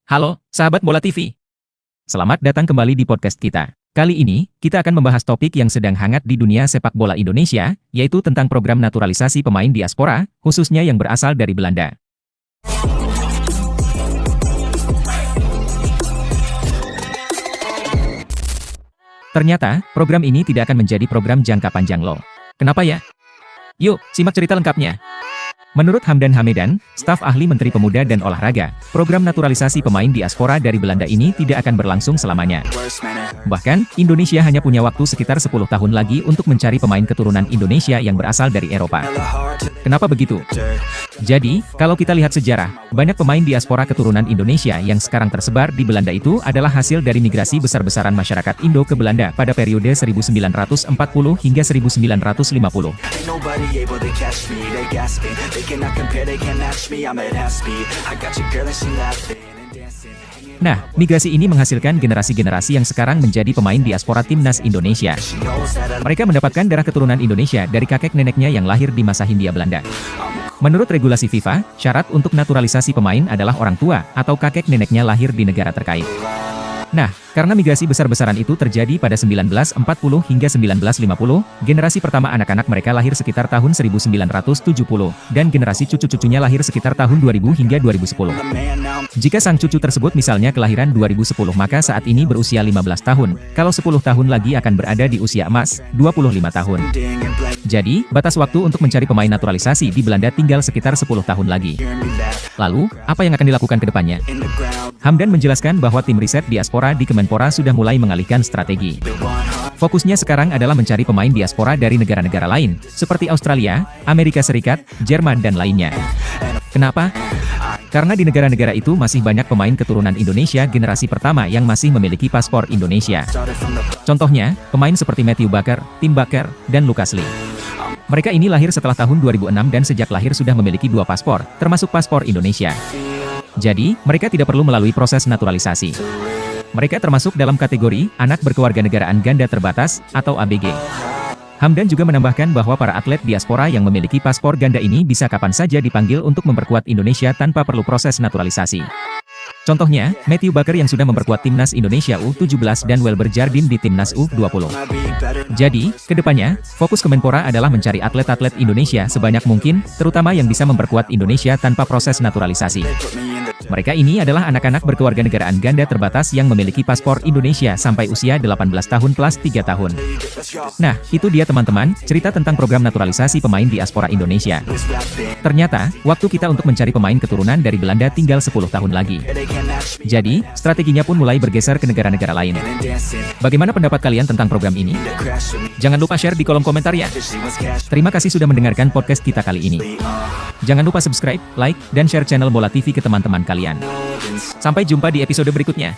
Halo, sahabat Bola TV. Selamat datang kembali di podcast kita. Kali ini, kita akan membahas topik yang sedang hangat di dunia sepak bola Indonesia, yaitu tentang program naturalisasi pemain diaspora, khususnya yang berasal dari Belanda. Ternyata, program ini tidak akan menjadi program jangka panjang loh. Kenapa ya? Yuk, simak cerita lengkapnya. Menurut Hamdan Hamedan, staf ahli Menteri Pemuda dan Olahraga, program naturalisasi pemain diaspora dari Belanda ini tidak akan berlangsung selamanya. Bahkan, Indonesia hanya punya waktu sekitar 10 tahun lagi untuk mencari pemain keturunan Indonesia yang berasal dari Eropa. Kenapa begitu? Jadi, kalau kita lihat sejarah, banyak pemain diaspora keturunan Indonesia yang sekarang tersebar di Belanda itu adalah hasil dari migrasi besar-besaran masyarakat Indo ke Belanda pada periode 1940 hingga 1950. Nah, migrasi ini menghasilkan generasi-generasi yang sekarang menjadi pemain diaspora timnas Indonesia. Mereka mendapatkan darah keturunan Indonesia dari kakek neneknya yang lahir di masa Hindia Belanda. Menurut regulasi FIFA, syarat untuk naturalisasi pemain adalah orang tua atau kakek neneknya lahir di negara terkait. Nah, karena migrasi besar-besaran itu terjadi pada 1940 hingga 1950, generasi pertama anak-anak mereka lahir sekitar tahun 1970, dan generasi cucu-cucunya lahir sekitar tahun 2000 hingga 2010. Jika sang cucu tersebut misalnya kelahiran 2010 maka saat ini berusia 15 tahun, kalau 10 tahun lagi akan berada di usia emas, 25 tahun. Jadi, batas waktu untuk mencari pemain naturalisasi di Belanda tinggal sekitar 10 tahun lagi. Lalu, apa yang akan dilakukan ke depannya? Hamdan menjelaskan bahwa tim riset diaspora di Kemenpora sudah mulai mengalihkan strategi. Fokusnya sekarang adalah mencari pemain diaspora dari negara-negara lain, seperti Australia, Amerika Serikat, Jerman dan lainnya. Kenapa? Karena di negara-negara itu masih banyak pemain keturunan Indonesia generasi pertama yang masih memiliki paspor Indonesia. Contohnya, pemain seperti Matthew Baker, Tim Baker, dan Lucas Lee. Mereka ini lahir setelah tahun 2006 dan sejak lahir sudah memiliki 2 paspor, termasuk paspor Indonesia. Jadi, mereka tidak perlu melalui proses naturalisasi. Mereka termasuk dalam kategori anak berkewarganegaraan ganda terbatas atau ABG. Hamdan juga menambahkan bahwa para atlet diaspora yang memiliki paspor ganda ini bisa kapan saja dipanggil untuk memperkuat Indonesia tanpa perlu proses naturalisasi. Contohnya, Matthew Baker yang sudah memperkuat timnas Indonesia U17 dan Welber Jardine di timnas U20. Jadi, kedepannya, fokus Kemenpora adalah mencari atlet-atlet Indonesia sebanyak mungkin, terutama yang bisa memperkuat Indonesia tanpa proses naturalisasi. Mereka ini adalah anak-anak berkewarganegaraan ganda terbatas yang memiliki paspor Indonesia sampai usia 18 tahun plus 3 tahun. Nah, itu dia teman-teman, cerita tentang program naturalisasi pemain diaspora Indonesia. Ternyata, waktu kita untuk mencari pemain keturunan dari Belanda tinggal 10 tahun lagi. Jadi, strateginya pun mulai bergeser ke negara-negara lain. Bagaimana pendapat kalian tentang program ini? Jangan lupa share di kolom komentar ya. Terima kasih sudah mendengarkan podcast kita kali ini. Jangan lupa subscribe, like, dan share channel Bola TV ke teman-teman kalian. Sampai jumpa di episode berikutnya.